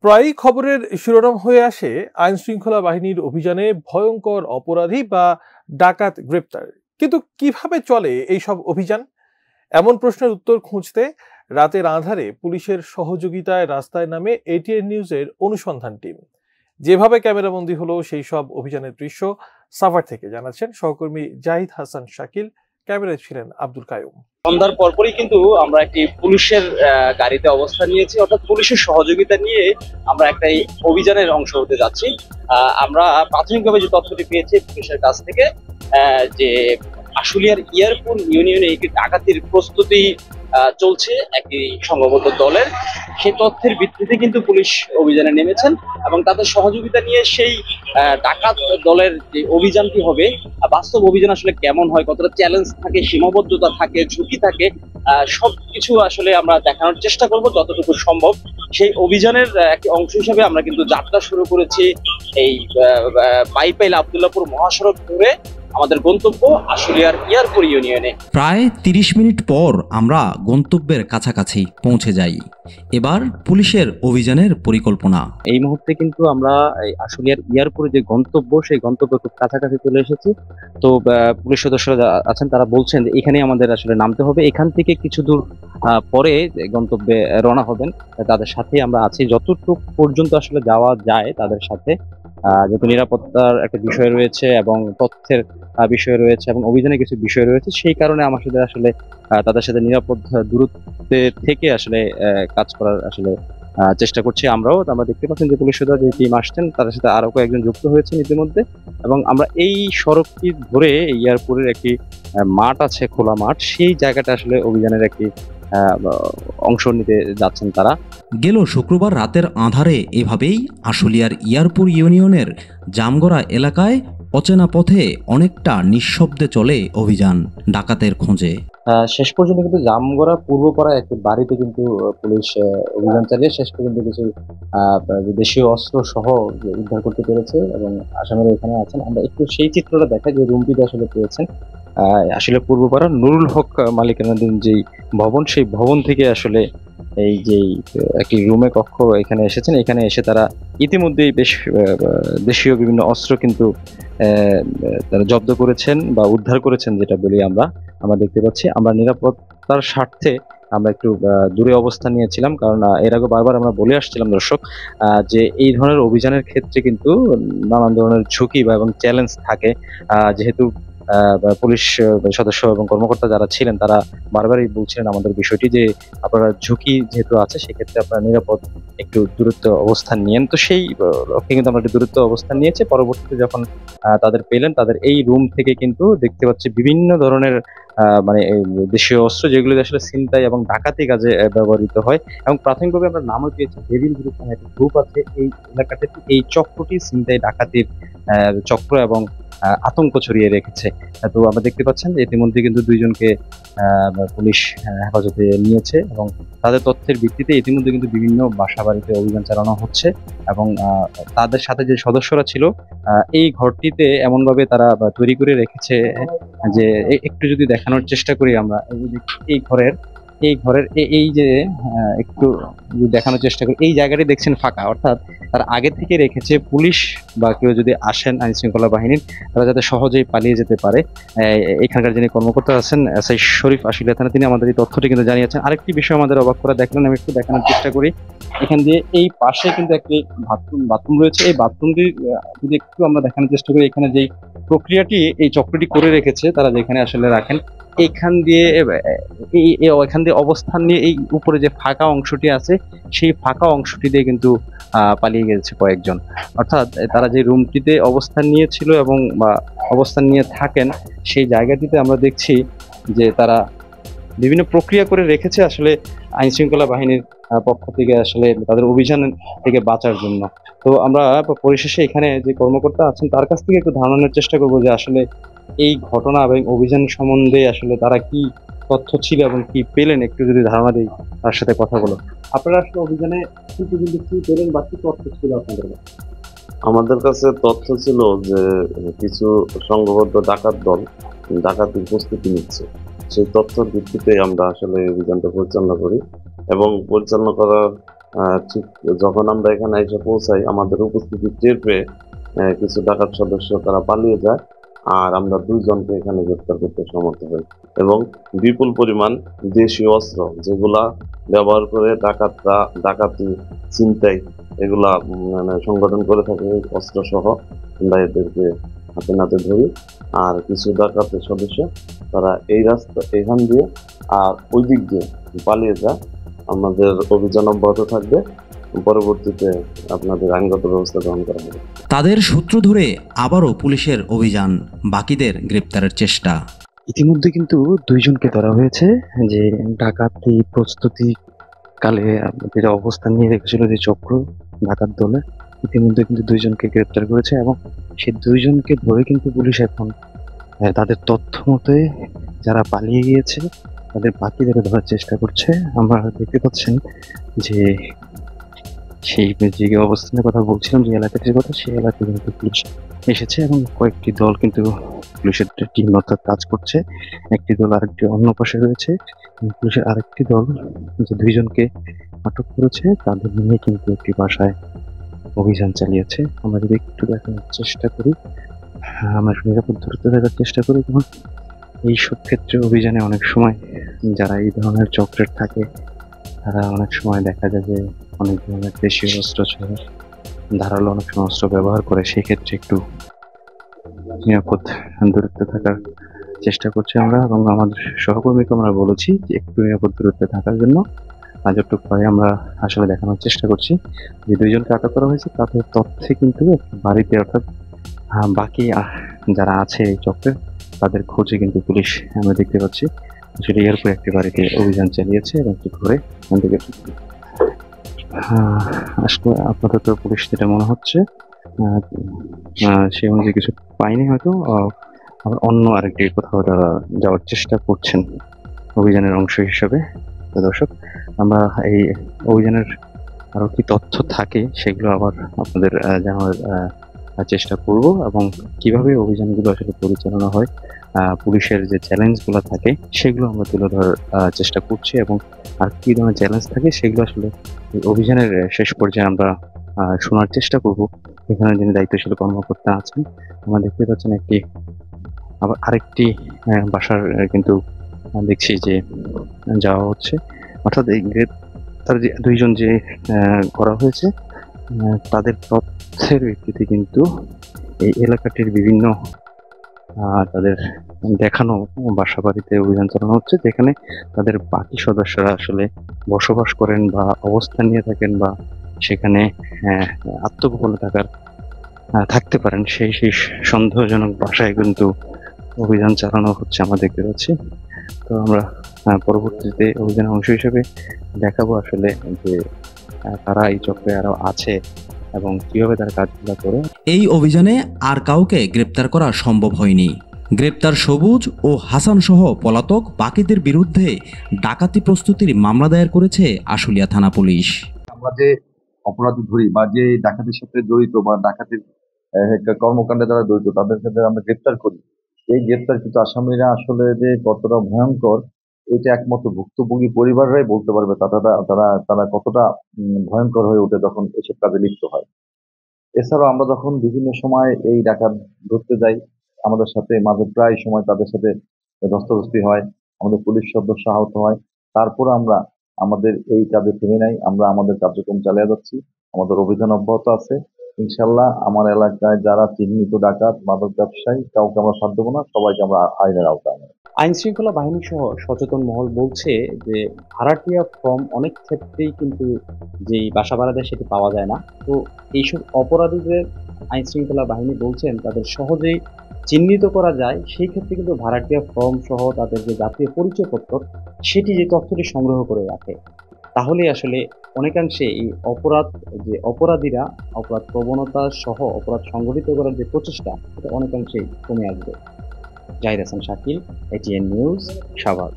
প্রায়ই খবরের শিরোনাম হয়ে আসে আইন শৃঙ্খলা বাহিনীর অভিযানে ভয়ঙ্কর অপরাধী বা ডাকাত গ্রেপ্তার। কিন্তু কিভাবে চলে এইসব অভিযান? এমন প্রশ্নের উত্তর খুঁজতে রাতের আঁধারে পুলিশের সহযোগিতায় রাস্তায় নামে এটিএন নিউজের অনুসন্ধান টিম। যেভাবে ক্যামেরাবন্দী হলো সেই সব অভিযানের দৃশ্য সাভার থেকে জানাচ্ছেন সহকর্মী জাহিদ হাসান শাকিল। ক্যামেরায় ছিলেন আব্দুল কায়ুম। সন্ধ্যার পরপরই কিন্তু আমরা একটি পুলিশের গাড়িতে অবস্থান নিয়েছি, অর্থাৎ পুলিশের সহযোগিতা নিয়ে আমরা একটা অভিযানের অংশ হতে যাচ্ছি। আমরা প্রাথমিকভাবে যে তথ্যটি পেয়েছি পুলিশের কাছ থেকে, যে আশুলিয়ার ইয়ারপুর ইউনিয়নে একটি ডাকাতির প্রস্তুতি চলছে একটি সংঘবদ্ধ দলের, সেই তথ্যের ভিত্তিতে কিন্তু পুলিশ অভিযানে নেমেছেন এবং তাদের সহযোগিতা নিয়ে সেই ডাকাত দলের যে অভিযানটি হবে, বাস্তব অভিযান আসলে কেমন হয়, কতটা চ্যালেঞ্জ থাকে, সীমাবদ্ধতা থাকে, ঝুঁকি থাকে, সবকিছু আসলে আমরা দেখানোর চেষ্টা করব যতটুকু সম্ভব। সেই অভিযানের একটি অংশ হিসেবে আমরা কিন্তু যাত্রা শুরু করেছি এই পাইপাইল আব্দুল্লাহপুর মহাসড়ক ধরে আমাদের গন্তব্য আশুলিয়ার ইয়ারপুর ইউনিয়নে। প্রায় 30 মিনিট পর আমরা গন্তব্যের কাছাকাছি পৌঁছে যাই। এবার পুলিশের অভিযানের পরিকল্পনা। এই মুহূর্তে কিন্তু আমরা আশুলিয়ার ইয়ারপুরে যে গন্তব্য, সেই গন্তব্য খুব কাছাকাছি চলে এসেছি। তো পুলিশ সদস্যরা আছেন, তারা বলছেন যে এখানে আমাদের আসলে নামতে হবে, এখান থেকে কিছু দূর পরে গন্তব্যে রওনা হবেন। তাদের সাথে আমরা আছি যতটুকু পর্যন্ত আসলে যাওয়া যায় তাদের সাথে, যেহেতু নিরাপত্তার একটা বিষয় রয়েছে এবং তথ্যের বিষয় রয়েছে এবং অভিযানের কিছু বিষয় রয়েছে, সেই কারণে আমার সাথে আসলে তাদের সাথে নিরাপদ দূরত্বে থেকে আসলে কাজ করার আসলে চেষ্টা করছি আমরাও। আমরা দেখতে পাচ্ছেন যে পুলিশ সদস্য যে টিম আসছেন তাদের সাথে আরো কয়েকজন যুক্ত হয়েছেন ইতিমধ্যে, এবং আমরা এই সড়কটি ধরে এয়ারপোর্টের একটি মাঠ আছে, খোলা মাঠ, সেই জায়গাটা আসলে অভিযানের একটি অংশ নিতে যাচ্ছেন তারা। গেল শুক্রবার রাতের আঁধারে এভাবেই আশুলিয়ার ইয়ারপুর ইউনিয়নের জামগড়া এলাকায় অচেনা পথে অনেকটা নিঃশব্দে চলে অভিযান ডাকাতের খোঁজে। শেষ পর্যন্ত কিন্তু জামগড়া পূর্বপাড়া একটি বাড়িতে কিন্তু পুলিশ অভিযান চালিয়ে শেষ পর্যন্ত কিছু দেশীয় অস্ত্র সহ উদ্ধার করতে পেরেছে এবং আসামিরা এখানে আছেন। আমরা একটু সেই চিত্রটা দেখাই যে রুমটিতে আসলে পেয়েছেন আসলে পূর্বপাড়া নুরুল হক মালিকানাধীন যেই ভবন, সেই ভবন থেকে আসলে এই যে একটি রুমে কক্ষ এখানে এসেছেন। এখানে এসে তারা ইতিমধ্যেই বেশ দেশীয় বিভিন্ন অস্ত্র কিন্তু তারা জব্দ করেছেন বা উদ্ধার করেছেন, যেটা বলি আমরা দেখতে পাচ্ছি। আমরা নিরাপত্তার স্বার্থে আমরা একটু দূরে অবস্থান নিয়েছিলাম, কারণ এর আগে বারবার আমরা বলে আসছিলাম দর্শক যে এই ধরনের অভিযানের ক্ষেত্রে কিন্তু নানান ধরনের ঝুঁকি বা এবং চ্যালেঞ্জ থাকে। যেহেতু পুলিশ সদস্য এবং কর্মকর্তা যারা ছিলেন তারা বারবারই বলছিলেন আমাদের বিষয়টি যে আপনারা ঝুঁকি যেহেতু আছে সেক্ষেত্রে আপনারা নিরাপদ একটু দূরত্ব অবস্থান নিয়েন। তো সেই লক্ষ্যে কিন্তু আমরা একটু দূরত্ব অবস্থান নিয়েছি। পরবর্তীতে যখন তাদের পেলেন, তাদের এই রুম থেকে কিন্তু দেখতে পাচ্ছি বিভিন্ন ধরনের মানে দেশীয় অস্ত্র, যেগুলো আসলে ছিনতাই এবং ডাকাতি কাজে ব্যবহৃত হয়। এবং প্রাথমিকভাবে আমরা নামও পেয়েছি ডেভিল গ্রুপ নামে একটা গ্রুপ আছে এই এলাকাতে। এই চক্রটি ছিনতাই ডাকাতির চক্র এবং আতঙ্ক ছড়িয়ে রেখেছে। তো আমরা দেখতে পাচ্ছেন যে ইতিমধ্যে কিন্তু দুইজনকে পুলিশ হেফাজতে নিয়েছে এবং তাদের তথ্যের ভিত্তিতে ইতিমধ্যে কিন্তু বিভিন্ন বাসা বাড়িতে অভিযান চালানো হচ্ছে এবং তাদের সাথে যে সদস্যরা ছিল এই ঘরটিতে এমনভাবে তারা তৈরি করে রেখেছে যে একটু যদি দেখানোর চেষ্টা করি আমরা, এই ঘরের এই যে একটু দেখানোর চেষ্টা করি, এই জায়গাটি দেখছেন ফাঁকা, অর্থাৎ তার আগে থেকে রেখেছে পুলিশ বা কেউ যদি আসেন আইন শৃঙ্খলা বাহিনীর, তারা যাতে সহজেই পালিয়ে যেতে পারে। এখানকার যিনি কর্মকর্তা আছেন এসআই শরীফ আশুলিয়া থানা, তিনি আমাদের এই তথ্যটি কিন্তু জানিয়েছেন। আরেকটি বিষয় আমাদের অবাক করা দেখলেন, আমি একটু দেখানোর চেষ্টা করি। এখান দিয়ে এই পাশে কিন্তু একটি বাথরুম রয়েছে। এই বাথরুমটি যদি একটু আমরা দেখানোর চেষ্টা করি, এখানে যেই প্রক্রিয়াটি এই চক্রটি করে রেখেছে তারা যেখানে আসলে রাখেন, এখান দিয়ে অবস্থান নিয়ে এই উপরে যে ফাঁকা অংশটি আছে সেই ফাঁকা অংশটি দিয়ে কিন্তু পালিয়ে গেছে কয়েকজন। অর্থাৎ তারা যে রুমটিতে অবস্থান নিয়েছিল এবং বা অবস্থান নিয়ে থাকেন সেই জায়গাটিতে আমরা দেখছি যে তারা বিভিন্ন প্রক্রিয়া করে রেখেছে আসলে আইন শৃঙ্খলা বাহিনীর পক্ষ থেকে আসলে তাদের অভিযান থেকে বাঁচার জন্য। তো আমরা পরিশেষে এখানে যে কর্মকর্তা আছেন তার কাছ থেকে একটু ধারণার চেষ্টা করবো যে আসলে এই ঘটনা এবং অভিযান সম্বন্ধে আসলে তারা কি তথ্য ছিল এবং কি পেলেন, একটু যদি ধারণা দিই তার সাথে কথা বলো। আপনারা আসলে অভিযানে কি পেলেন বা কি তথ্য ছিল আপনাদের? আমাদের কাছে তথ্য ছিল যে কিছু সংঘবদ্ধ ডাকাত দল ডাকাতির প্রস্তুতি নিচ্ছে, সেই তথ্যের ভিত্তিতে আমরা আসলে অভিযানটা পরিচালনা করি এবং পরিচালনা করার ঠিক যখন আমরা এখানে এসে পৌঁছাই, আমাদের উপস্থিতি টের পেয়ে কিছু ডাকাত সদস্য তারা পালিয়ে যায়, আর আমরা 2 জনকে এখানে গ্রেপ্তার করতে সমর্থ হই। এবং বিপুল পরিমাণ দেশীয় অস্ত্র যেগুলা ব্যবহার করে ডাকাতরা ডাকাতি, ছিনতাই এগুলা মানে সংগঠন করে থাকে, অস্ত্র সহ আমরা এদেরকে হাতে নাতে ধরি। আর কিছু ডাকাতের সদস্য তারা এই রাস্তা এখান দিয়ে আর ওই দিক দিয়ে পালিয়ে যায়। আমাদের অভিযান অব্যাহত থাকবে, পরবর্তীতে আপনাদের আইনগত ব্যবস্থা গ্রহণ করা হবে। তাদের সূত্র ধরে আবারও পুলিশের অভিযান, বাকিদের গ্রেপ্তারের চেষ্টা। ইতিমধ্যে কিন্তু 2জনকে ধরা হয়েছে, যে ডাকাতি প্রস্তুতি কালে যেটা অবস্থান নিয়ে রেখেছিল যে চক্র ডাকাত দলে, ইতিমধ্যে কিন্তু 2জনকে গ্রেপ্তার করেছে এবং সেই 2জনকে ধরে কিন্তু পুলিশ এখন তাদের তথ্য মতে যারা পালিয়ে গিয়েছে তাদের বাকিদের ধরার চেষ্টা করছে। আমরা দেখতে পাচ্ছেন যে সেই যে অবস্থানের কথা বলছিলাম, যে এলাকাটির কথা, সেই এলাকায় কিন্তু পুলিশ এসেছে এবং কয়েকটি দল কিন্তু পুলিশের টিম অর্থাৎ কাজ করছে। একটি দল আরেকটি অন্য পাশে রয়েছে, পুলিশের আরেকটি দল যে 2জনকে আটক করেছে তাদের নিয়ে কিন্তু একটি বাসায় অভিযান চালিয়েছে। আমরা যদি একটু দেখানোর চেষ্টা করি, আমরা নিরাপদ দূরত্বে থাকার চেষ্টা করি, এবং এইসব ক্ষেত্রে অভিযানে অনেক সময় যারা এই ধরনের চক্রের থাকে তারা অনেক সময় দেখা যায় যে অনেক ধরনের দেশীয় অস্ত্র ছাড়া ধারালো অনেক সময় অস্ত্র ব্যবহার করে। সেই ক্ষেত্রে একটু নিরাপদ দূরত্বে থাকার চেষ্টা করছি আমরা, এবং আমাদের সহকর্মীকে আমরা বলেছি যে একটু নিরাপদ দূরত্বে থাকার জন্য। যতটুকু পারি আমরা আসলে দেখানোর চেষ্টা করছি যে 2জনকে আটক করা হয়েছে তাদের তথ্যে কিন্তু বাড়িতে, অর্থাৎ বাকি যারা আছে এই চক্রের তাদের খোঁজে কিন্তু পুলিশ আমরা দেখতে পাচ্ছি সেটা এরপর একটি বাড়িতে অভিযান চালিয়েছে এবং একটু ঘুরে এখান থেকে আসলে আপাতত পুলিশ যেটা মনে হচ্ছে সে অনুযায়ী কিছু পাইনি, হয়তো আবার অন্য আরেকটি কোথাও তারা যাওয়ার চেষ্টা করছেন অভিযানের অংশ হিসাবে। তো দর্শক, আমরা এই অভিযানের আরো কি তথ্য থাকে সেগুলো আবার আপনাদের জানার চেষ্টা করব, এবং কিভাবে অভিযানগুলো আসলে পরিচালনা হয়, পুলিশের যে চ্যালেঞ্জগুলো থাকে সেগুলো আমরা তুলে ধরার চেষ্টা করছি, এবং আর কি ধরনের চ্যালেঞ্জ থাকে সেগুলো আসলে অভিযানের শেষ পর্যায়ে আমরা শোনার চেষ্টা করব। এখানে যিনি দায়িত্বশীল কর্মকর্তা আছেন, আমরা দেখতে পাচ্ছেন একটি আবার আরেকটি বাসার কিন্তু দেখছি যে যাওয়া হচ্ছে, অর্থাৎ এই গ্রেপ্তার যে 2জন যে করা হয়েছে তাদের তথ্যের ভিত্তিতে কিন্তু এই এলাকাটির বিভিন্ন তাদের দেখানো বাসা বাড়িতে অভিযান চালানো হচ্ছে, যেখানে তাদের বাকি সদস্যরা আসলে বসবাস করেন বা অবস্থান নিয়ে থাকেন বা সেখানে আত্মগোপনে থাকতে পারেন, সেই সন্দেহজনক বাসায় কিন্তু অভিযান চালানো হচ্ছে আমরা দেখতে পাচ্ছি। তো আমরা পরবর্তীতে অভিযানের অংশ হিসেবে দেখাবো আসলে যে তারা এই চক্রে আরো আছে এবং কিভাবে তারা কাজগুলো করে। এই অভিযানে আর কাউকে গ্রেপ্তার করা সম্ভব হয়নি। গ্রেপ্তার সবুজ ও হাসান সহ পলাতক বাকিদের বিরুদ্ধে ডাকাতি প্রস্তুতির মামলা দায়ের করেছে আশুলিয়া থানা পুলিশ। আমরা যে অপরাধী ধরি বা যে ডাকাতির সাথে জড়িত বা ডাকাতির কর্মকাণ্ডে যারা জড়িত তাদেরকে আমরা গ্রেপ্তার করি, এই গ্রেপ্তার কিন্তু আসামিরা আসলে যে কতটা ভয়ঙ্কর এটা একমাত্র ভুক্তভোগী পরিবাররাই বলতে পারবে, তারা কতটা ভয়ঙ্কর হয়ে ওঠে যখন এসব কাজে লিপ্ত হয়। এছাড়াও আমরা যখন বিভিন্ন সময় এই ডাকাত ধরতে যাই, আমাদের সাথে মাঝে প্রায় সময় তাদের সাথে ধস্তাধস্তি হয়, আমাদের পুলিশ সদস্য আহত হয়, তারপর আমরা আমাদের এই কাজে থেমে নাই, আমরা আমাদের কার্যক্রম চালিয়ে যাচ্ছি, আমাদের অভিযান অব্যাহত আছে। ইনশাল্লাহ আমার এলাকায় যারা চিহ্নিত ডাকাত, মাদক ব্যবসায়ী, কাউকে আমরা ছাড় দেবো না, সবাইকে আমরা আইনের আওতায় আনবো। আইন শৃঙ্খলা বাহিনী সহ সচেতন মহল বলছে যে ভাড়াটিয়া ফর্ম অনেক ক্ষেত্রেই কিন্তু যেই বাসা ভাড়া দেয় সেটি পাওয়া যায় না। তো এইসব অপরাধীদের আইন শৃঙ্খলা বাহিনী বলছেন তাদের সহজেই চিহ্নিত করা যায়, সেই ক্ষেত্রে কিন্তু ভাড়াটিয়া ফর্ম সহ তাদের যে জাতীয় পরিচয়পত্র সেটি যে তথ্যটি সংগ্রহ করে রাখে, তাহলে আসলে অনেকাংশে এই অপরাধীরা অপরাধ প্রবণতা সহ অপরাধ সংগঠিত করার যে প্রচেষ্টা সেটা অনেকাংশেই কমে আসবে। জাহির হাসান শাকিল, এটিএন নিউজ, সাভার।